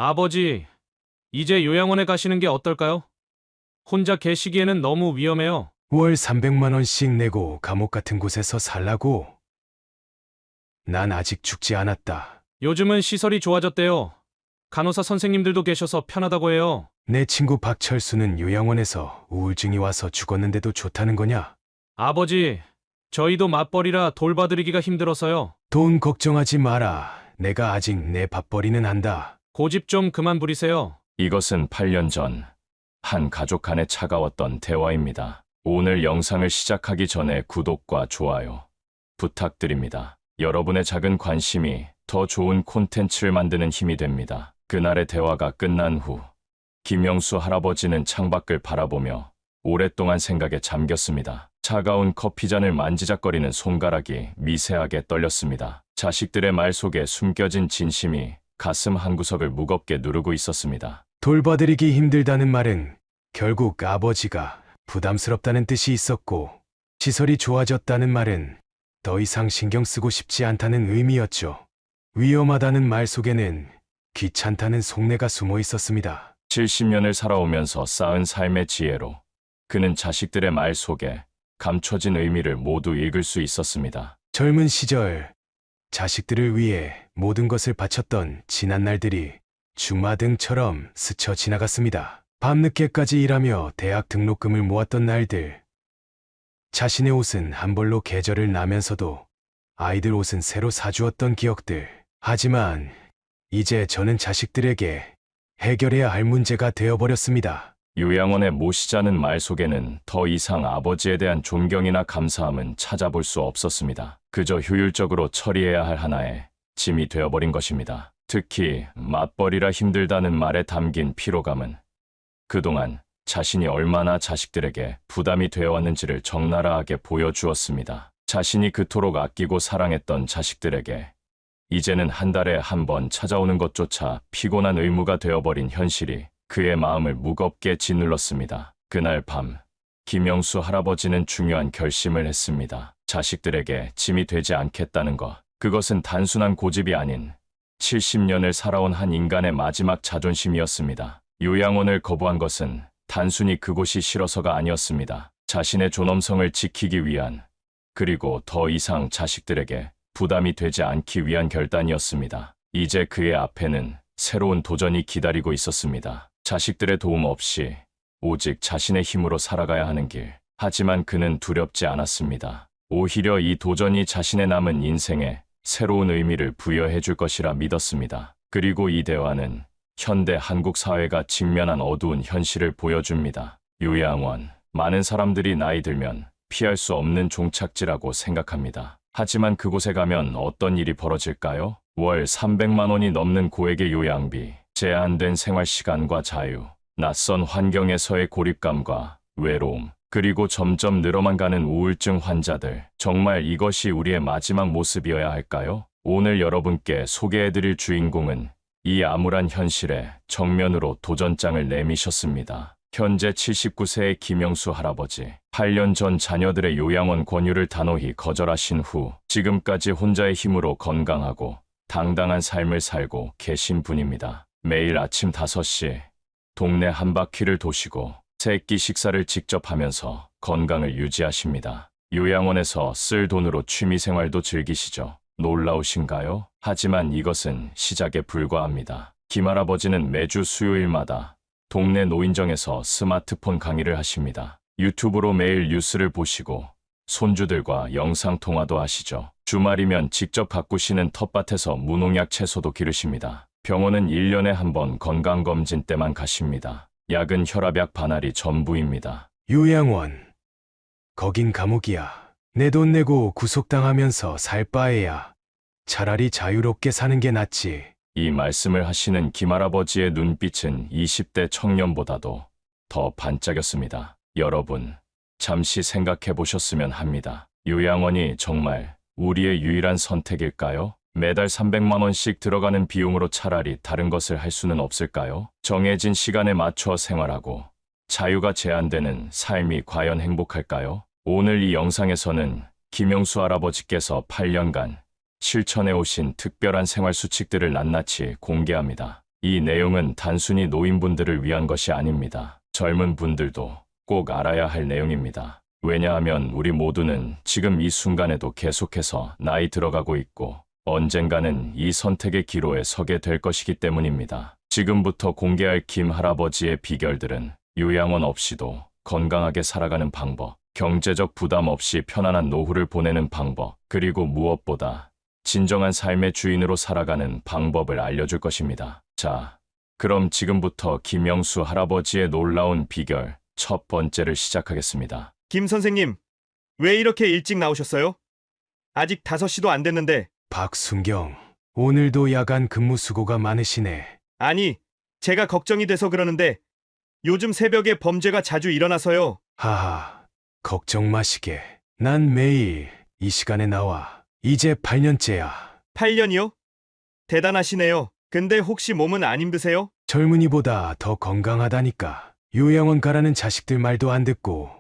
아버지, 이제 요양원에 가시는 게 어떨까요? 혼자 계시기에는 너무 위험해요. 월 300만 원씩 내고 감옥 같은 곳에서 살라고? 난 아직 죽지 않았다. 요즘은 시설이 좋아졌대요. 간호사 선생님들도 계셔서 편하다고 해요. 내 친구 박철수는 요양원에서 우울증이 와서 죽었는데도 좋다는 거냐? 아버지, 저희도 맞벌이라 돌봐드리기가 힘들어서요. 돈 걱정하지 마라. 내가 아직 내 밥벌이는 한다. 고집 좀 그만 부리세요. 이것은 8년 전 한 가족 간에 차가웠던 대화입니다. 오늘 영상을 시작하기 전에 구독과 좋아요 부탁드립니다. 여러분의 작은 관심이 더 좋은 콘텐츠를 만드는 힘이 됩니다. 그날의 대화가 끝난 후 김영수 할아버지는 창밖을 바라보며 오랫동안 생각에 잠겼습니다. 차가운 커피잔을 만지작거리는 손가락이 미세하게 떨렸습니다. 자식들의 말 속에 숨겨진 진심이 가슴 한구석을 무겁게 누르고 있었습니다. 돌봐드리기 힘들다는 말은 결국 아버지가 부담스럽다는 뜻이 있었고, 시설이 좋아졌다는 말은 더 이상 신경 쓰고 싶지 않다는 의미였죠. 위험하다는 말 속에는 귀찮다는 속내가 숨어 있었습니다. 70년을 살아오면서 쌓은 삶의 지혜로 그는 자식들의 말 속에 감춰진 의미를 모두 읽을 수 있었습니다. 젊은 시절 자식들을 위해 모든 것을 바쳤던 지난 날들이 주마등처럼 스쳐 지나갔습니다. 밤늦게까지 일하며 대학 등록금을 모았던 날들. 자신의 옷은 한 벌로 계절을 나면서도 아이들 옷은 새로 사주었던 기억들. 하지만 이제 저는 자식들에게 해결해야 할 문제가 되어버렸습니다. 요양원에 모시자는 말 속에는 더 이상 아버지에 대한 존경이나 감사함은 찾아볼 수 없었습니다. 그저 효율적으로 처리해야 할 하나의 짐이 되어버린 것입니다. 특히 맞벌이라 힘들다는 말에 담긴 피로감은 그동안 자신이 얼마나 자식들에게 부담이 되어왔는지를 적나라하게 보여주었습니다. 자신이 그토록 아끼고 사랑했던 자식들에게 이제는 한 달에 한 번 찾아오는 것조차 피곤한 의무가 되어버린 현실이 그의 마음을 무겁게 짓눌렀습니다. 그날 밤 김영수 할아버지는 중요한 결심을 했습니다. 자식들에게 짐이 되지 않겠다는 것. 그것은 단순한 고집이 아닌 70년을 살아온 한 인간의 마지막 자존심이었습니다. 요양원을 거부한 것은 단순히 그곳이 싫어서가 아니었습니다. 자신의 존엄성을 지키기 위한, 그리고 더 이상 자식들에게 부담이 되지 않기 위한 결단이었습니다. 이제 그의 앞에는 새로운 도전이 기다리고 있었습니다. 자식들의 도움 없이 오직 자신의 힘으로 살아가야 하는 길. 하지만 그는 두렵지 않았습니다. 오히려 이 도전이 자신의 남은 인생에 새로운 의미를 부여해 줄 것이라 믿었습니다. 그리고 이 대화는 현대 한국 사회가 직면한 어두운 현실을 보여줍니다. 요양원. 많은 사람들이 나이 들면 피할 수 없는 종착지라고 생각합니다. 하지만 그곳에 가면 어떤 일이 벌어질까요? 월 300만 원이 넘는 고액의 요양비, 제한된 생활 시간과 자유, 낯선 환경에서의 고립감과 외로움, 그리고 점점 늘어만 가는 우울증 환자들. 정말 이것이 우리의 마지막 모습이어야 할까요? 오늘 여러분께 소개해드릴 주인공은 이 암울한 현실에 정면으로 도전장을 내미셨습니다. 현재 79세의 김영수 할아버지. 8년 전 자녀들의 요양원 권유를 단호히 거절하신 후 지금까지 혼자의 힘으로 건강하고 당당한 삶을 살고 계신 분입니다. 매일 아침 5시 동네 한 바퀴를 도시고 세 끼 식사를 직접 하면서 건강을 유지하십니다. 요양원에서 쓸 돈으로 취미생활도 즐기시죠. 놀라우신가요? 하지만 이것은 시작에 불과합니다. 김할아버지는 매주 수요일마다 동네 노인정에서 스마트폰 강의를 하십니다. 유튜브로 매일 뉴스를 보시고 손주들과 영상통화도 하시죠. 주말이면 직접 가꾸시는 텃밭에서 무농약 채소도 기르십니다. 병원은 1년에 한 번 건강검진 때만 가십니다. 약은 혈압약 반알이 전부입니다. 요양원. 거긴 감옥이야. 내 돈 내고 구속당하면서 살 바에야 차라리 자유롭게 사는 게 낫지. 이 말씀을 하시는 김할아버지의 눈빛은 20대 청년보다도 더 반짝였습니다. 여러분, 잠시 생각해 보셨으면 합니다. 요양원이 정말 우리의 유일한 선택일까요? 매달 300만 원씩 들어가는 비용으로 차라리 다른 것을 할 수는 없을까요? 정해진 시간에 맞춰 생활하고 자유가 제한되는 삶이 과연 행복할까요? 오늘 이 영상에서는 김영수 할아버지께서 8년간 실천해 오신 특별한 생활 수칙들을 낱낱이 공개합니다. 이 내용은 단순히 노인분들을 위한 것이 아닙니다. 젊은 분들도 꼭 알아야 할 내용입니다. 왜냐하면 우리 모두는 지금 이 순간에도 계속해서 나이 들어가고 있고 언젠가는 이 선택의 기로에 서게 될 것이기 때문입니다. 지금부터 공개할 김 할아버지의 비결들은 요양원 없이도 건강하게 살아가는 방법, 경제적 부담 없이 편안한 노후를 보내는 방법, 그리고 무엇보다 진정한 삶의 주인으로 살아가는 방법을 알려줄 것입니다. 자, 그럼 지금부터 김영수 할아버지의 놀라운 비결 첫 번째를 시작하겠습니다. 김 선생님, 왜 이렇게 일찍 나오셨어요? 아직 5시도 안 됐는데. 박순경, 오늘도 야간 근무 수고가 많으시네. 아니, 제가 걱정이 돼서 그러는데 요즘 새벽에 범죄가 자주 일어나서요. 하하, 걱정 마시게. 난 매일 이 시간에 나와. 이제 8년째야. 8년이요? 대단하시네요. 근데 혹시 몸은 안 힘드세요? 젊은이보다 더 건강하다니까. 요양원 가라는 자식들 말도 안 듣고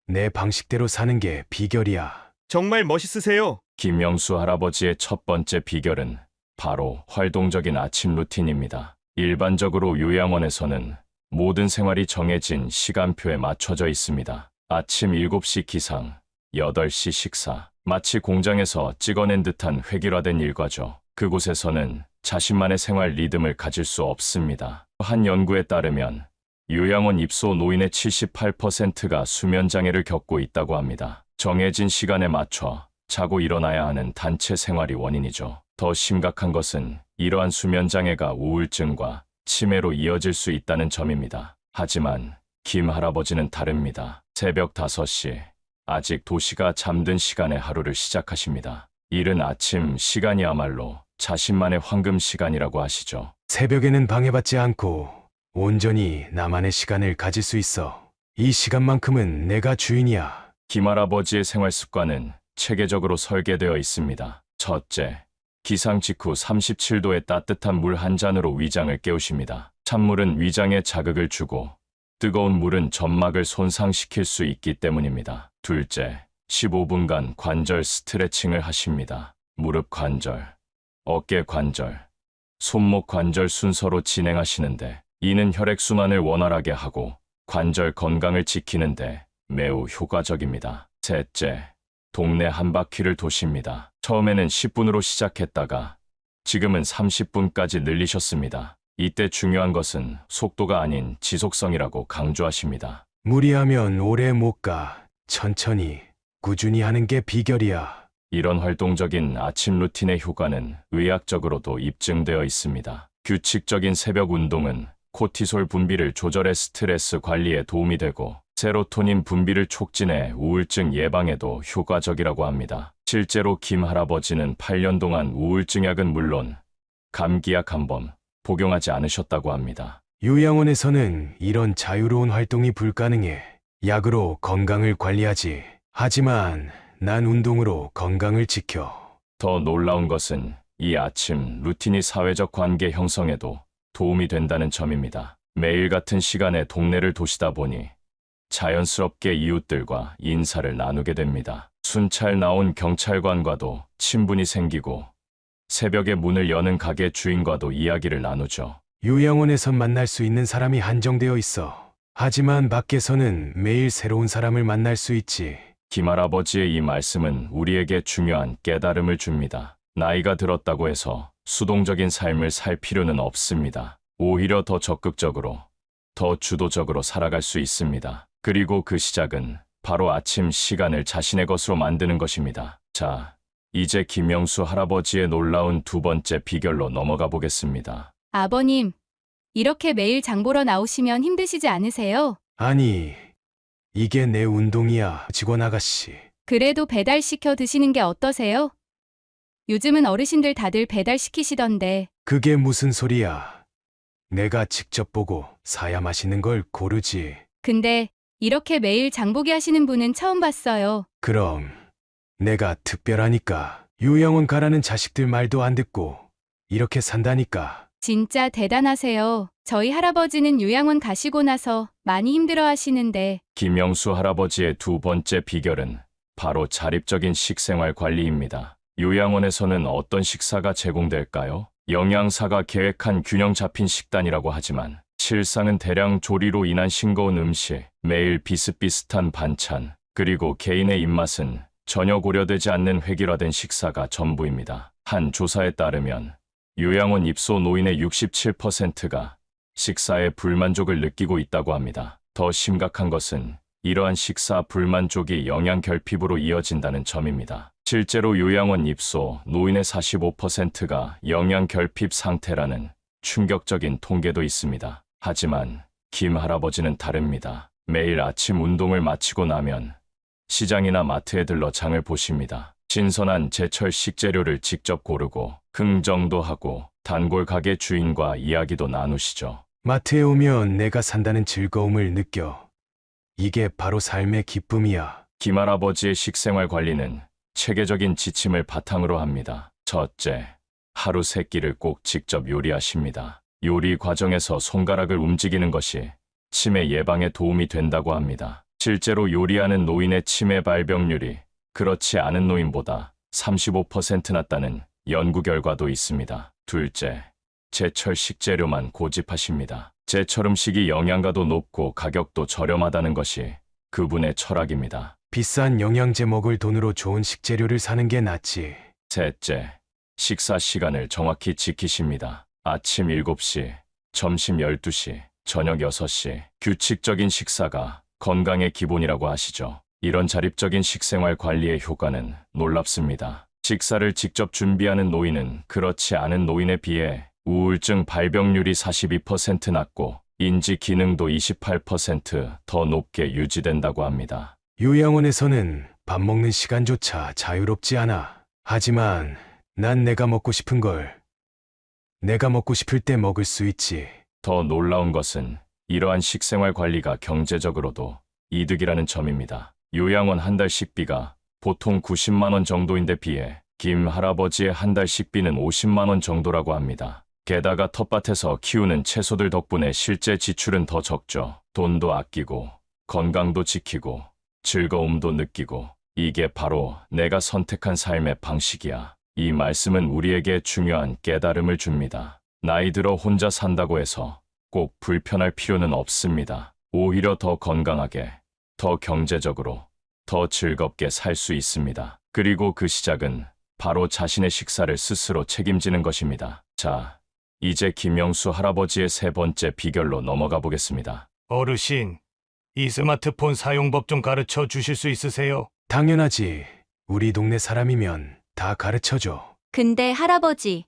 내 방식대로 사는 게 비결이야. 정말 멋있으세요. 김영수 할아버지의 첫 번째 비결은 바로 활동적인 아침 루틴입니다. 일반적으로 요양원에서는 모든 생활이 정해진 시간표에 맞춰져 있습니다. 아침 7시 기상, 8시 식사, 마치 공장에서 찍어낸 듯한 획일화된 일과죠. 그곳에서는 자신만의 생활 리듬을 가질 수 없습니다. 한 연구에 따르면 요양원 입소 노인의 78%가 수면장애를 겪고 있다고 합니다. 정해진 시간에 맞춰 자고 일어나야 하는 단체 생활이 원인이죠. 더 심각한 것은 이러한 수면장애가 우울증과 치매로 이어질 수 있다는 점입니다. 하지만 김 할아버지는 다릅니다. 새벽 5시, 아직 도시가 잠든 시간에 하루를 시작하십니다. 이른 아침 시간이야말로 자신만의 황금 시간이라고 하시죠. 새벽에는 방해받지 않고 온전히 나만의 시간을 가질 수 있어. 이 시간만큼은 내가 주인이야. 김 할아버지의 생활 습관은 체계적으로 설계되어 있습니다. 첫째, 기상 직후 37도의 따뜻한 물 한 잔으로 위장을 깨우십니다. 찬물은 위장에 자극을 주고 뜨거운 물은 점막을 손상시킬 수 있기 때문입니다. 둘째, 15분간 관절 스트레칭을 하십니다. 무릎 관절, 어깨 관절, 손목 관절 순서로 진행하시는데 이는 혈액순환을 원활하게 하고 관절 건강을 지키는데 매우 효과적입니다. 셋째, 동네 한 바퀴를 도십니다. 처음에는 10분으로 시작했다가 지금은 30분까지 늘리셨습니다. 이때 중요한 것은 속도가 아닌 지속성이라고 강조하십니다. 무리하면 오래 못 가. 천천히, 꾸준히 하는 게 비결이야. 이런 활동적인 아침 루틴의 효과는 의학적으로도 입증되어 있습니다. 규칙적인 새벽 운동은 코티솔 분비를 조절해 스트레스 관리에 도움이 되고 세로토닌 분비를 촉진해 우울증 예방에도 효과적이라고 합니다. 실제로 김 할아버지는 8년 동안 우울증 약은 물론 감기약 한 번 복용하지 않으셨다고 합니다. 요양원에서는 이런 자유로운 활동이 불가능해. 약으로 건강을 관리하지. 하지만 난 운동으로 건강을 지켜. 더 놀라운 것은 이 아침 루틴이 사회적 관계 형성에도 도움이 된다는 점입니다. 매일 같은 시간에 동네를 도시다 보니 자연스럽게 이웃들과 인사를 나누게 됩니다. 순찰 나온 경찰관과도 친분이 생기고 새벽에 문을 여는 가게 주인과도 이야기를 나누죠. 요양원에서 만날 수 있는 사람이 한정되어 있어. 하지만 밖에서는 매일 새로운 사람을 만날 수 있지. 김 할아버지의 이 말씀은 우리에게 중요한 깨달음을 줍니다. 나이가 들었다고 해서 수동적인 삶을 살 필요는 없습니다. 오히려 더 적극적으로, 더 주도적으로 살아갈 수 있습니다. 그리고 그 시작은 바로 아침 시간을 자신의 것으로 만드는 것입니다. 자, 이제 김영수 할아버지의 놀라운 두 번째 비결로 넘어가 보겠습니다. 아버님, 이렇게 매일 장 보러 나오시면 힘드시지 않으세요? 아니, 이게 내 운동이야, 직원 아가씨. 그래도 배달시켜 드시는 게 어떠세요? 요즘은 어르신들 다들 배달시키시던데. 그게 무슨 소리야. 내가 직접 보고 사야 맛있는 걸 고르지. 근데 이렇게 매일 장보기 하시는 분은 처음 봤어요. 그럼 내가 특별하니까. 요양원 가라는 자식들 말도 안 듣고 이렇게 산다니까. 진짜 대단하세요. 저희 할아버지는 요양원 가시고 나서 많이 힘들어 하시는데. 김영수 할아버지의 두 번째 비결은 바로 자립적인 식생활 관리입니다. 요양원에서는 어떤 식사가 제공될까요? 영양사가 계획한 균형 잡힌 식단이라고 하지만 실상은 대량 조리로 인한 싱거운 음식, 매일 비슷비슷한 반찬, 그리고 개인의 입맛은 전혀 고려되지 않는 획일화된 식사가 전부입니다. 한 조사에 따르면 요양원 입소 노인의 67%가 식사에 불만족을 느끼고 있다고 합니다. 더 심각한 것은 이러한 식사 불만족이 영양 결핍으로 이어진다는 점입니다. 실제로 요양원 입소 노인의 45%가 영양 결핍 상태라는 충격적인 통계도 있습니다. 하지만 김 할아버지는 다릅니다. 매일 아침 운동을 마치고 나면 시장이나 마트에 들러 장을 보십니다. 신선한 제철 식재료를 직접 고르고 흥정도 하고 단골 가게 주인과 이야기도 나누시죠. 마트에 오면 내가 산다는 즐거움을 느껴. 이게 바로 삶의 기쁨이야. 김 할아버지의 식생활 관리는 체계적인 지침을 바탕으로 합니다. 첫째, 하루 세 끼를 꼭 직접 요리하십니다. 요리 과정에서 손가락을 움직이는 것이 치매 예방에 도움이 된다고 합니다. 실제로 요리하는 노인의 치매 발병률이 그렇지 않은 노인보다 35% 낮다는 연구 결과도 있습니다. 둘째, 제철 식재료만 고집하십니다. 제철 음식이 영양가도 높고 가격도 저렴하다는 것이 그분의 철학입니다. 비싼 영양제 먹을 돈으로 좋은 식재료를 사는 게 낫지. 셋째, 식사 시간을 정확히 지키십니다. 아침 7시, 점심 12시, 저녁 6시. 규칙적인 식사가 건강의 기본이라고 하시죠. 이런 자립적인 식생활 관리의 효과는 놀랍습니다. 식사를 직접 준비하는 노인은 그렇지 않은 노인에 비해 우울증 발병률이 42% 낮고 인지 기능도 28% 더 높게 유지된다고 합니다. 요양원에서는 밥 먹는 시간조차 자유롭지 않아. 하지만 난 내가 먹고 싶은 걸 내가 먹고 싶을 때 먹을 수 있지. 더 놀라운 것은 이러한 식생활 관리가 경제적으로도 이득이라는 점입니다. 요양원 한 달 식비가 보통 90만 원 정도인데 비해 김 할아버지의 한 달 식비는 50만 원 정도라고 합니다. 게다가 텃밭에서 키우는 채소들 덕분에 실제 지출은 더 적죠. 돈도 아끼고 건강도 지키고 즐거움도 느끼고 이게 바로 내가 선택한 삶의 방식이야. 이 말씀은 우리에게 중요한 깨달음을 줍니다. 나이 들어 혼자 산다고 해서 꼭 불편할 필요는 없습니다. 오히려 더 건강하게, 더 경제적으로, 더 즐겁게 살 수 있습니다. 그리고 그 시작은 바로 자신의 식사를 스스로 책임지는 것입니다. 자, 이제 김영수 할아버지의 세 번째 비결로 넘어가 보겠습니다. 어르신, 이 스마트폰 사용법 좀 가르쳐 주실 수 있으세요? 당연하지. 우리 동네 사람이면 다 가르쳐줘. 근데 할아버지,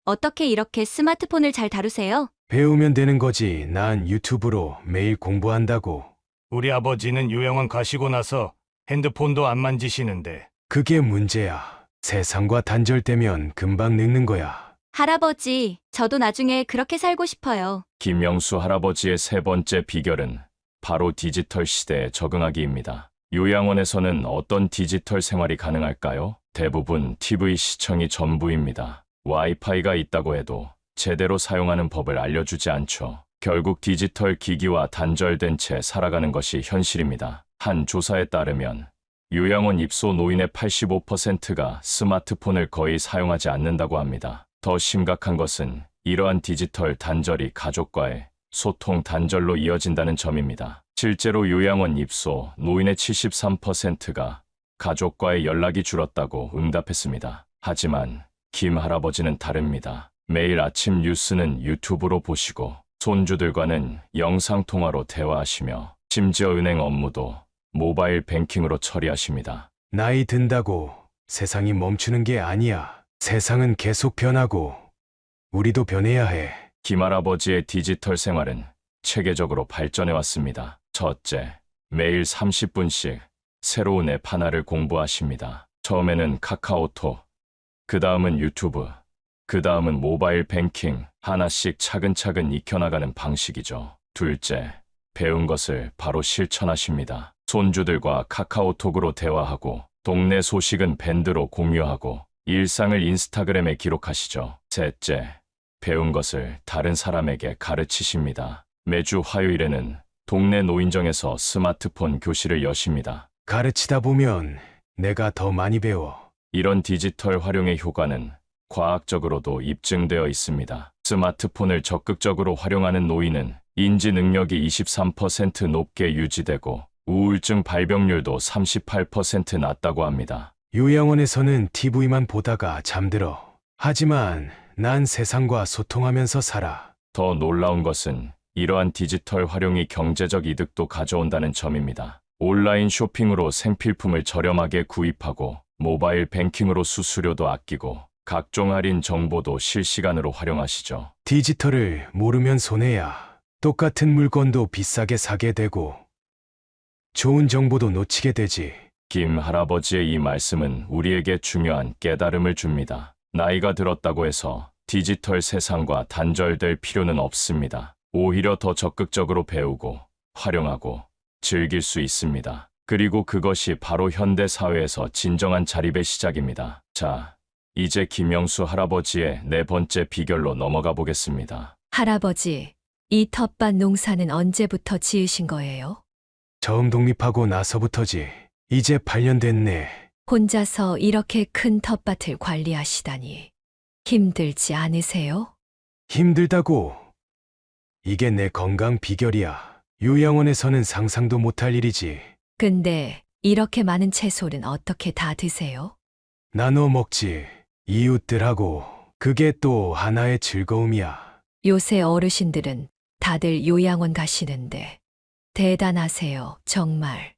어떻게 이렇게 스마트폰을 잘 다루세요? 배우면 되는 거지. 난 유튜브로 매일 공부한다고. 우리 아버지는 요양원 가시고 나서 핸드폰도 안 만지시는데. 그게 문제야. 세상과 단절되면 금방 늙는 거야. 할아버지, 저도 나중에 그렇게 살고 싶어요. 김영수 할아버지의 세 번째 비결은 바로 디지털 시대에 적응하기입니다. 요양원에서는 어떤 디지털 생활이 가능할까요? 대부분 TV 시청이 전부입니다. 와이파이가 있다고 해도 제대로 사용하는 법을 알려주지 않죠. 결국 디지털 기기와 단절된 채 살아가는 것이 현실입니다. 한 조사에 따르면 요양원 입소 노인의 85%가 스마트폰을 거의 사용하지 않는다고 합니다. 더 심각한 것은 이러한 디지털 단절이 가족과의 소통 단절로 이어진다는 점입니다. 실제로 요양원 입소 노인의 73%가 가족과의 연락이 줄었다고 응답했습니다. 하지만 김 할아버지는 다릅니다. 매일 아침 뉴스는 유튜브로 보시고 손주들과는 영상통화로 대화하시며 심지어 은행 업무도 모바일 뱅킹으로 처리하십니다. 나이 든다고 세상이 멈추는 게 아니야. 세상은 계속 변하고 우리도 변해야 해. 김 할아버지의 디지털 생활은 체계적으로 발전해 왔습니다. 첫째, 매일 30분씩 새로운 앱 하나를 공부하십니다. 처음에는 카카오톡, 그 다음은 유튜브, 그 다음은 모바일 뱅킹, 하나씩 차근차근 익혀나가는 방식이죠. 둘째, 배운 것을 바로 실천하십니다. 손주들과 카카오톡으로 대화하고, 동네 소식은 밴드로 공유하고, 일상을 인스타그램에 기록하시죠. 셋째, 배운 것을 다른 사람에게 가르치십니다. 매주 화요일에는 동네 노인정에서 스마트폰 교실을 여십니다. 가르치다 보면 내가 더 많이 배워. 이런 디지털 활용의 효과는 과학적으로도 입증되어 있습니다. 스마트폰을 적극적으로 활용하는 노인은 인지 능력이 23% 높게 유지되고 우울증 발병률도 38% 낮다고 합니다. 요양원에서는 TV만 보다가 잠들어. 하지만 난 세상과 소통하면서 살아. 더 놀라운 것은 이러한 디지털 활용이 경제적 이득도 가져온다는 점입니다. 온라인 쇼핑으로 생필품을 저렴하게 구입하고 모바일 뱅킹으로 수수료도 아끼고 각종 할인 정보도 실시간으로 활용하시죠. 디지털을 모르면 손해야. 똑같은 물건도 비싸게 사게 되고 좋은 정보도 놓치게 되지. 김 할아버지의 이 말씀은 우리에게 중요한 깨달음을 줍니다. 나이가 들었다고 해서 디지털 세상과 단절될 필요는 없습니다. 오히려 더 적극적으로 배우고 활용하고 즐길 수 있습니다. 그리고 그것이 바로 현대 사회에서 진정한 자립의 시작입니다. 자, 이제 김영수 할아버지의 네 번째 비결로 넘어가 보겠습니다. 할아버지, 이 텃밭 농사는 언제부터 지으신 거예요? 처음 독립하고 나서부터지. 이제 8년 됐네. 혼자서 이렇게 큰 텃밭을 관리하시다니 힘들지 않으세요? 힘들다고. 이게 내 건강 비결이야. 요양원에서는 상상도 못할 일이지. 근데 이렇게 많은 채소는 어떻게 다 드세요? 나눠 먹지. 이웃들하고. 그게 또 하나의 즐거움이야. 요새 어르신들은 다들 요양원 가시는데 대단하세요, 정말.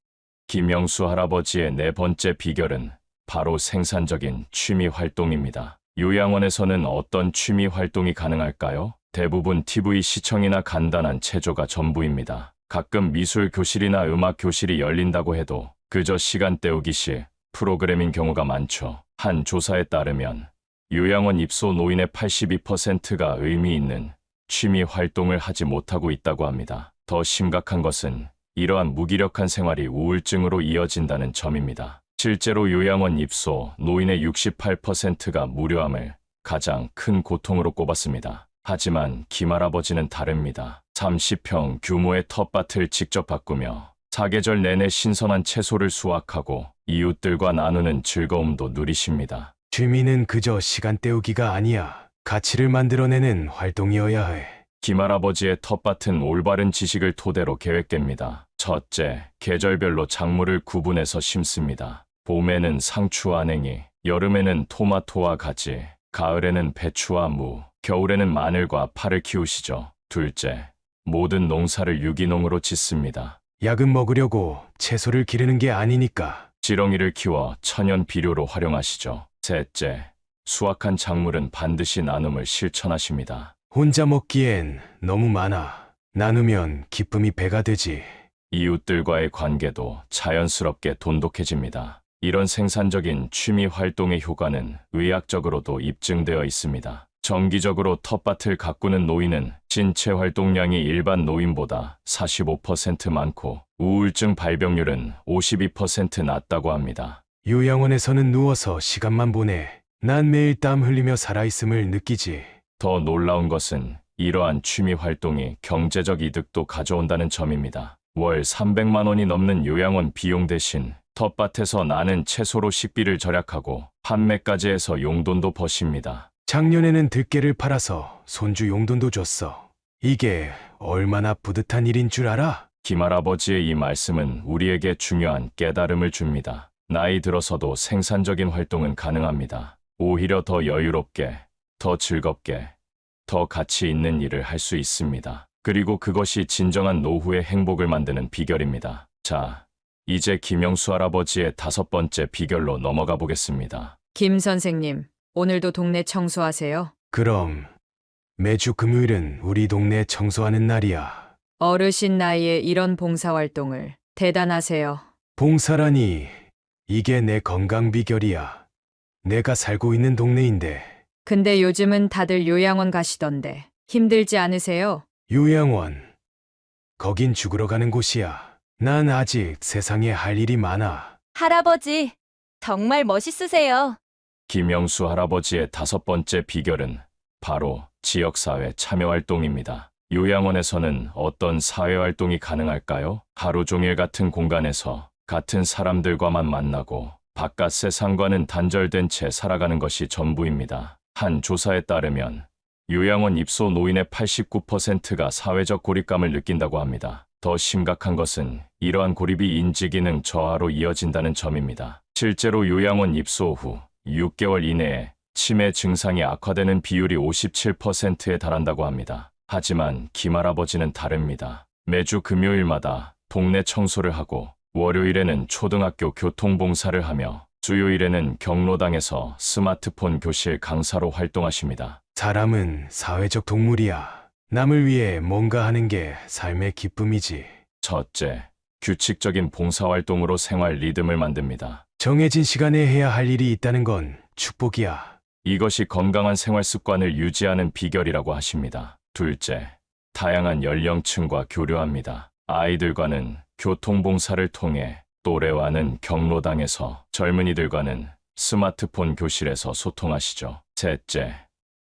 김영수 할아버지의 네 번째 비결은 바로 생산적인 취미 활동입니다. 요양원에서는 어떤 취미 활동이 가능할까요? 대부분 TV 시청이나 간단한 체조가 전부입니다. 가끔 미술 교실이나 음악 교실이 열린다고 해도 그저 시간 때우기 시 프로그램인 경우가 많죠. 한 조사에 따르면 요양원 입소 노인의 82%가 의미 있는 취미 활동을 하지 못하고 있다고 합니다. 더 심각한 것은 이러한 무기력한 생활이 우울증으로 이어진다는 점입니다. 실제로 요양원 입소 노인의 68%가 무료함을 가장 큰 고통으로 꼽았습니다. 하지만 김할아버지는 다릅니다. 30평 규모의 텃밭을 직접 바꾸며 사계절 내내 신선한 채소를 수확하고 이웃들과 나누는 즐거움도 누리십니다. 취미는 그저 시간 때우기가 아니야. 가치를 만들어내는 활동이어야 해. 김할아버지의 텃밭은 올바른 지식을 토대로 계획됩니다. 첫째, 계절별로 작물을 구분해서 심습니다. 봄에는 상추와 냉이, 여름에는 토마토와 가지, 가을에는 배추와 무, 겨울에는 마늘과 파를 키우시죠. 둘째, 모든 농사를 유기농으로 짓습니다. 약은 먹으려고 채소를 기르는 게 아니니까. 지렁이를 키워 천연 비료로 활용하시죠. 셋째, 수확한 작물은 반드시 나눔을 실천하십니다. 혼자 먹기엔 너무 많아. 나누면 기쁨이 배가 되지. 이웃들과의 관계도 자연스럽게 돈독해집니다. 이런 생산적인 취미 활동의 효과는 의학적으로도 입증되어 있습니다. 정기적으로 텃밭을 가꾸는 노인은 신체 활동량이 일반 노인보다 45% 많고 우울증 발병률은 52% 낮다고 합니다. 요양원에서는 누워서 시간만 보내. 난 매일 땀 흘리며 살아있음을 느끼지. 더 놀라운 것은 이러한 취미 활동이 경제적 이득도 가져온다는 점입니다. 월 300만 원이 넘는 요양원 비용 대신 텃밭에서 나는 채소로 식비를 절약하고 판매까지 해서 용돈도 버십니다. 작년에는 들깨를 팔아서 손주 용돈도 줬어. 이게 얼마나 뿌듯한 일인 줄 알아? 김할아버지의 이 말씀은 우리에게 중요한 깨달음을 줍니다. 나이 들어서도 생산적인 활동은 가능합니다. 오히려 더 여유롭게, 더 즐겁게, 더 가치 있는 일을 할 수 있습니다. 그리고 그것이 진정한 노후의 행복을 만드는 비결입니다. 자, 이제 김영수 할아버지의 다섯 번째 비결로 넘어가 보겠습니다. 김 선생님, 오늘도 동네 청소하세요? 그럼 매주 금요일은 우리 동네 청소하는 날이야. 어르신 나이에 이런 봉사활동을 대단하세요. 봉사라니, 이게 내 건강 비결이야. 내가 살고 있는 동네인데. 근데 요즘은 다들 요양원 가시던데 힘들지 않으세요? 요양원. 거긴 죽으러 가는 곳이야. 난 아직 세상에 할 일이 많아. 할아버지, 정말 멋있으세요. 김영수 할아버지의 다섯 번째 비결은 바로 지역사회 참여활동입니다. 요양원에서는 어떤 사회활동이 가능할까요? 하루 종일 같은 공간에서 같은 사람들과만 만나고 바깥 세상과는 단절된 채 살아가는 것이 전부입니다. 한 조사에 따르면 요양원 입소 노인의 89%가 사회적 고립감을 느낀다고 합니다. 더 심각한 것은 이러한 고립이 인지기능 저하로 이어진다는 점입니다. 실제로 요양원 입소 후 6개월 이내에 치매 증상이 악화되는 비율이 57%에 달한다고 합니다. 하지만 김할아버지는 다릅니다. 매주 금요일마다 동네 청소를 하고 월요일에는 초등학교 교통봉사를 하며 수요일에는 경로당에서 스마트폰 교실 강사로 활동하십니다. 사람은 사회적 동물이야. 남을 위해 뭔가 하는 게 삶의 기쁨이지. 첫째, 규칙적인 봉사활동으로 생활 리듬을 만듭니다. 정해진 시간에 해야 할 일이 있다는 건 축복이야. 이것이 건강한 생활 습관을 유지하는 비결이라고 하십니다. 둘째, 다양한 연령층과 교류합니다. 아이들과는 교통봉사를 통해, 또래와는 경로당에서, 젊은이들과는 스마트폰 교실에서 소통하시죠. 셋째,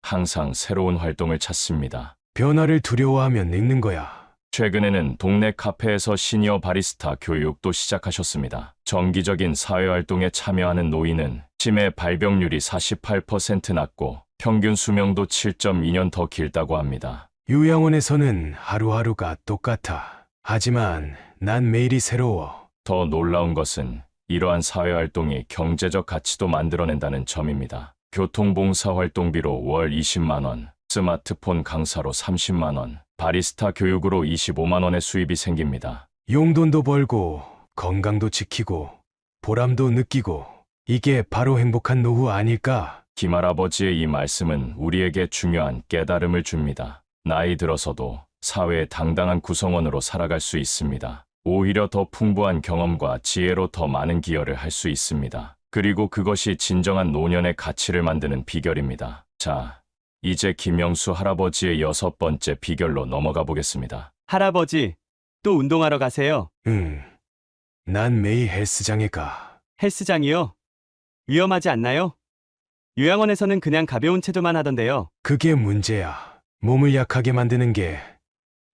항상 새로운 활동을 찾습니다. 변화를 두려워하면 늙는 거야. 최근에는 동네 카페에서 시니어 바리스타 교육도 시작하셨습니다. 정기적인 사회활동에 참여하는 노인은 치매 발병률이 48% 낮고 평균 수명도 7.2년 더 길다고 합니다. 요양원에서는 하루하루가 똑같아. 하지만 난 매일이 새로워. 더 놀라운 것은 이러한 사회활동이 경제적 가치도 만들어낸다는 점입니다. 교통봉사 활동비로 월 20만 원, 스마트폰 강사로 30만 원, 바리스타 교육으로 25만 원의 수입이 생깁니다. 용돈도 벌고 건강도 지키고 보람도 느끼고 이게 바로 행복한 노후 아닐까? 김할아버지의 이 말씀은 우리에게 중요한 깨달음을 줍니다. 나이 들어서도 사회의 당당한 구성원으로 살아갈 수 있습니다. 오히려 더 풍부한 경험과 지혜로 더 많은 기여를 할 수 있습니다. 그리고 그것이 진정한 노년의 가치를 만드는 비결입니다. 자, 이제 김영수 할아버지의 6번째 비결로 넘어가 보겠습니다. 할아버지, 또 운동하러 가세요. 난 매일 헬스장에 가. 헬스장이요? 위험하지 않나요? 요양원에서는 그냥 가벼운 체조만 하던데요. 그게 문제야. 몸을 약하게 만드는 게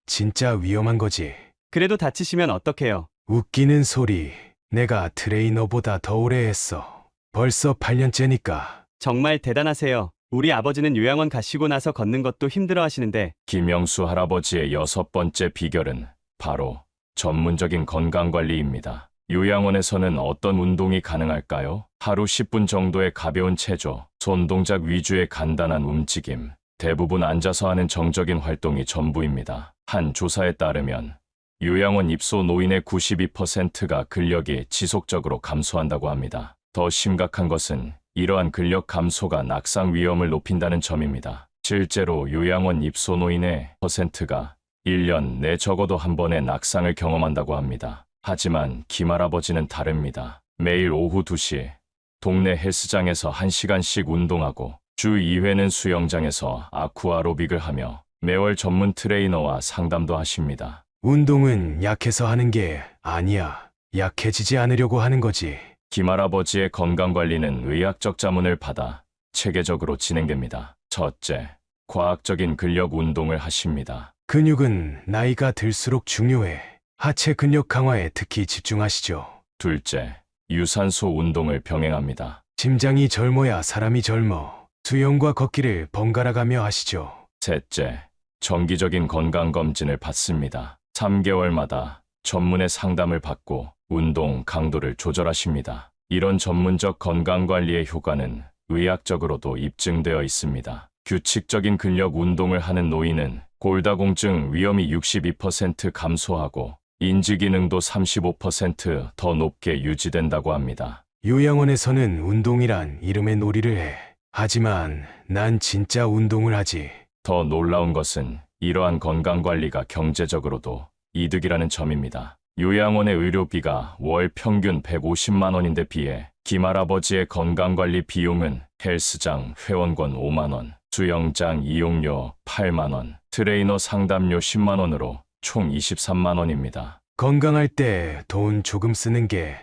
진짜 위험한 거지. 그래도 다치시면 어떡해요? 웃기는 소리. 내가 트레이너보다 더 오래 했어. 벌써 8년째니까. 정말 대단하세요. 우리 아버지는 요양원 가시고 나서 걷는 것도 힘들어 하시는데. 김영수 할아버지의 6번째 비결은 바로 전문적인 건강관리입니다. 요양원에서는 어떤 운동이 가능할까요? 하루 10분 정도의 가벼운 체조, 손동작 위주의 간단한 움직임, 대부분 앉아서 하는 정적인 활동이 전부입니다. 한 조사에 따르면 요양원 입소 노인의 92%가 근력이 지속적으로 감소한다고 합니다. 더 심각한 것은 이러한 근력 감소가 낙상 위험을 높인다는 점입니다. 실제로 요양원 입소 노인의 %가 1년 내 적어도 한 번의 낙상을 경험한다고 합니다. 하지만 김할아버지는 다릅니다. 매일 오후 2시 동네 헬스장에서 1시간씩 운동하고 주 2회는 수영장에서 아쿠아로빅을 하며 매월 전문 트레이너와 상담도 하십니다. 운동은 약해서 하는 게 아니야. 약해지지 않으려고 하는 거지. 김할아버지의 건강관리는 의학적 자문을 받아 체계적으로 진행됩니다. 첫째, 과학적인 근력 운동을 하십니다. 근육은 나이가 들수록 중요해. 하체 근력 강화에 특히 집중하시죠. 둘째, 유산소 운동을 병행합니다. 심장이 젊어야 사람이 젊어. 수영과 걷기를 번갈아 가며 하시죠. 셋째, 정기적인 건강검진을 받습니다. 3개월마다 전문의 상담을 받고 운동 강도를 조절하십니다. 이런 전문적 건강관리의 효과는 의학적으로도 입증되어 있습니다. 규칙적인 근력 운동을 하는 노인은 골다공증 위험이 62% 감소하고 인지기능도 35% 높게 유지된다고 합니다. 요양원에서는 운동이란 이름의 놀이를 해. 하지만 난 진짜 운동을 하지. 더 놀라운 것은 이러한 건강관리가 경제적으로도 이득이라는 점입니다. 요양원의 의료비가 월 평균 150만 원인데 비해 김할아버지의 건강관리 비용은 헬스장 회원권 5만 원, 수영장 이용료 8만 원, 트레이너 상담료 10만 원으로 총 23만 원입니다. 건강할 때 돈 조금 쓰는 게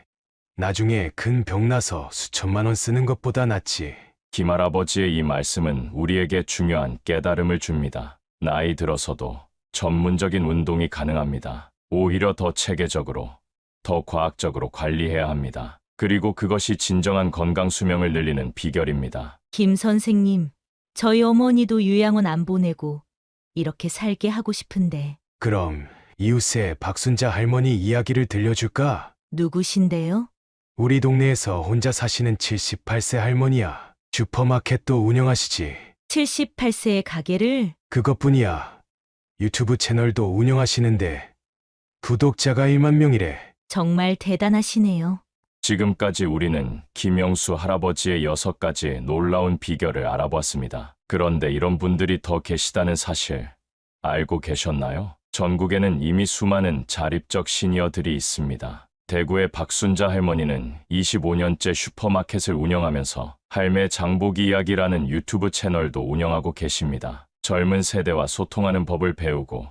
나중에 큰 병 나서 수천만 원 쓰는 것보다 낫지. 김할아버지의 이 말씀은 우리에게 중요한 깨달음을 줍니다. 나이 들어서도 전문적인 운동이 가능합니다. 오히려 더 체계적으로, 더 과학적으로 관리해야 합니다. 그리고 그것이 진정한 건강 수명을 늘리는 비결입니다. 김 선생님, 저희 어머니도 요양원 안 보내고 이렇게 살게 하고 싶은데 그럼 이웃의 박순자 할머니 이야기를 들려줄까? 누구신데요? 우리 동네에서 혼자 사시는 78세 할머니야. 슈퍼마켓도 운영하시지. 78세의 가게를 그것뿐이야. 유튜브 채널도 운영하시는데 구독자가 1만 명이래. 정말 대단하시네요. 지금까지 우리는 김영수 할아버지의 6가지 놀라운 비결을 알아보았습니다. 그런데 이런 분들이 더 계시다는 사실 알고 계셨나요? 전국에는 이미 수많은 자립적 시니어들이 있습니다. 대구의 박순자 할머니는 25년째 슈퍼마켓을 운영하면서 할매 장보기 이야기라는 유튜브 채널도 운영하고 계십니다. 젊은 세대와 소통하는 법을 배우고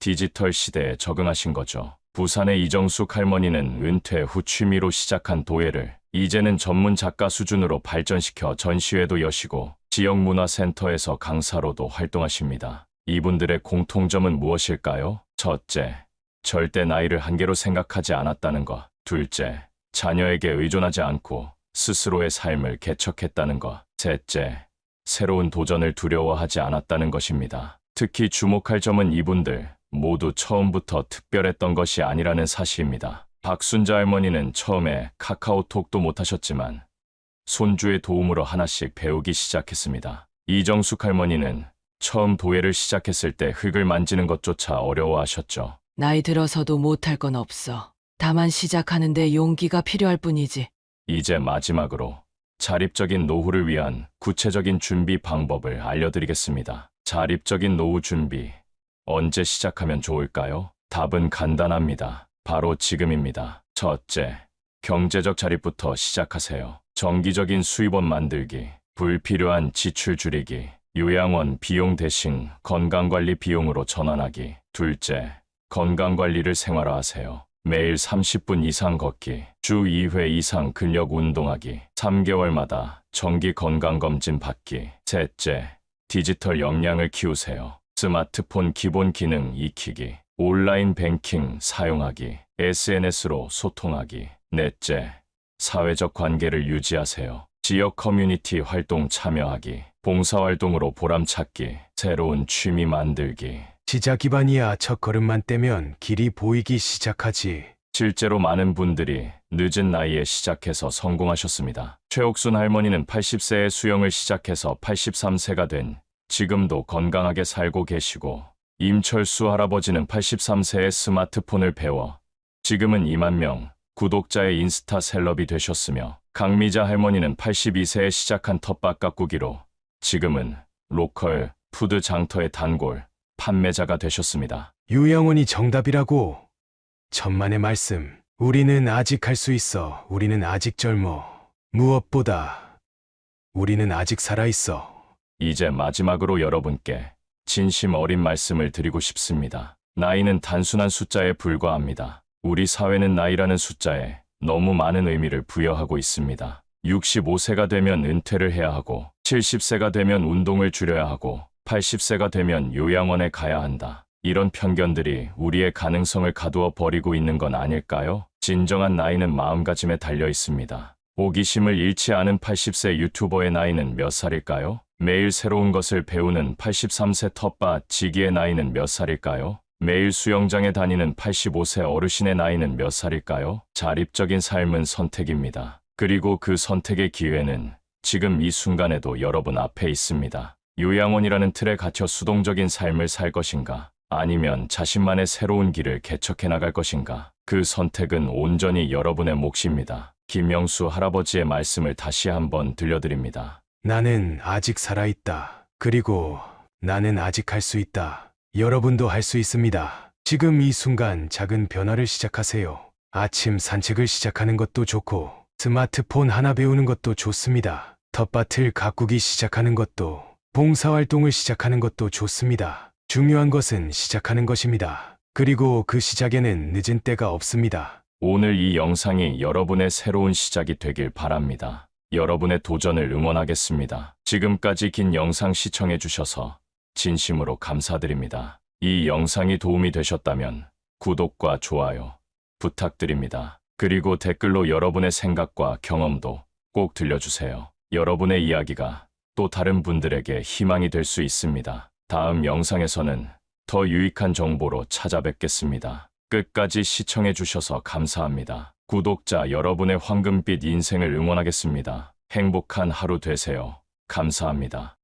디지털 시대에 적응하신 거죠. 부산의 이정숙 할머니는 은퇴 후 취미로 시작한 도예를 이제는 전문 작가 수준으로 발전시켜 전시회도 여시고 지역문화센터에서 강사로도 활동하십니다. 이분들의 공통점은 무엇일까요? 첫째, 절대 나이를 한계로 생각하지 않았다는 것. 둘째, 자녀에게 의존하지 않고 스스로의 삶을 개척했다는 것. 셋째, 새로운 도전을 두려워하지 않았다는 것입니다. 특히 주목할 점은 이분들 모두 처음부터 특별했던 것이 아니라는 사실입니다. 박순자 할머니는 처음에 카카오톡도 못하셨지만 손주의 도움으로 하나씩 배우기 시작했습니다. 이정숙 할머니는 처음 도예를 시작했을 때 흙을 만지는 것조차 어려워하셨죠. 나이 들어서도 못할 건 없어. 다만 시작하는데 용기가 필요할 뿐이지. 이제 마지막으로 자립적인 노후를 위한 구체적인 준비 방법을 알려드리겠습니다. 자립적인 노후 준비. 언제 시작하면 좋을까요? 답은 간단합니다. 바로 지금입니다. 첫째, 경제적 자립부터 시작하세요. 정기적인 수입원 만들기, 불필요한 지출 줄이기, 요양원 비용 대신 건강관리 비용으로 전환하기. 둘째, 건강관리를 생활화하세요. 매일 30분 이상 걷기, 주 2회 이상 근력 운동하기, 3개월마다 정기 건강검진 받기. 셋째, 디지털 역량을 키우세요. 스마트폰 기본 기능 익히기, 온라인 뱅킹 사용하기, SNS로 소통하기. 넷째, 사회적 관계를 유지하세요. 지역 커뮤니티 활동 참여하기, 봉사활동으로 보람찾기, 새로운 취미 만들기. 시작 기반이야. 첫걸음만 떼면 길이 보이기 시작하지. 실제로 많은 분들이 늦은 나이에 시작해서 성공하셨습니다. 최옥순 할머니는 80세에 수영을 시작해서 83세가 된 지금도 건강하게 살고 계시고, 임철수 할아버지는 83세에 스마트폰을 배워 지금은 2만 명 구독자의 인스타 셀럽이 되셨으며, 강미자 할머니는 82세에 시작한 텃밭 가꾸기로 지금은 로컬 푸드 장터의 단골 판매자가 되셨습니다. 요양원이 정답이라고. 천만의 말씀. 우리는 아직 할 수 있어. 우리는 아직 젊어. 무엇보다 우리는 아직 살아있어. 이제 마지막으로 여러분께 진심 어린 말씀을 드리고 싶습니다. 나이는 단순한 숫자에 불과합니다. 우리 사회는 나이라는 숫자에 너무 많은 의미를 부여하고 있습니다. 65세가 되면 은퇴를 해야 하고, 70세가 되면 운동을 줄여야 하고, 80세가 되면 요양원에 가야 한다. 이런 편견들이 우리의 가능성을 가두어 버리고 있는 건 아닐까요? 진정한 나이는 마음가짐에 달려 있습니다. 호기심을 잃지 않은 80세 유튜버의 나이는 몇 살일까요? 매일 새로운 것을 배우는 83세 텃밭 지기의 나이는 몇 살일까요? 매일 수영장에 다니는 85세 어르신의 나이는 몇 살일까요? 자립적인 삶은 선택입니다. 그리고 그 선택의 기회는 지금 이 순간에도 여러분 앞에 있습니다. 요양원이라는 틀에 갇혀 수동적인 삶을 살 것인가? 아니면 자신만의 새로운 길을 개척해 나갈 것인가? 그 선택은 온전히 여러분의 몫입니다. 김영수 할아버지의 말씀을 다시 한번 들려드립니다. 나는 아직 살아있다. 그리고 나는 아직 할 수 있다. 여러분도 할 수 있습니다. 지금 이 순간 작은 변화를 시작하세요. 아침 산책을 시작하는 것도 좋고, 스마트폰 하나 배우는 것도 좋습니다. 텃밭을 가꾸기 시작하는 것도, 봉사활동을 시작하는 것도 좋습니다. 중요한 것은 시작하는 것입니다. 그리고 그 시작에는 늦은 때가 없습니다. 오늘 이 영상이 여러분의 새로운 시작이 되길 바랍니다. 여러분의 도전을 응원하겠습니다. 지금까지 긴 영상 시청해 주셔서 진심으로 감사드립니다. 이 영상이 도움이 되셨다면 구독과 좋아요 부탁드립니다. 그리고 댓글로 여러분의 생각과 경험도 꼭 들려주세요. 여러분의 이야기가 또 다른 분들에게 희망이 될 수 있습니다. 다음 영상에서는 더 유익한 정보로 찾아뵙겠습니다. 끝까지 시청해 주셔서 감사합니다. 구독자 여러분의 황금빛 인생을 응원하겠습니다. 행복한 하루 되세요. 감사합니다.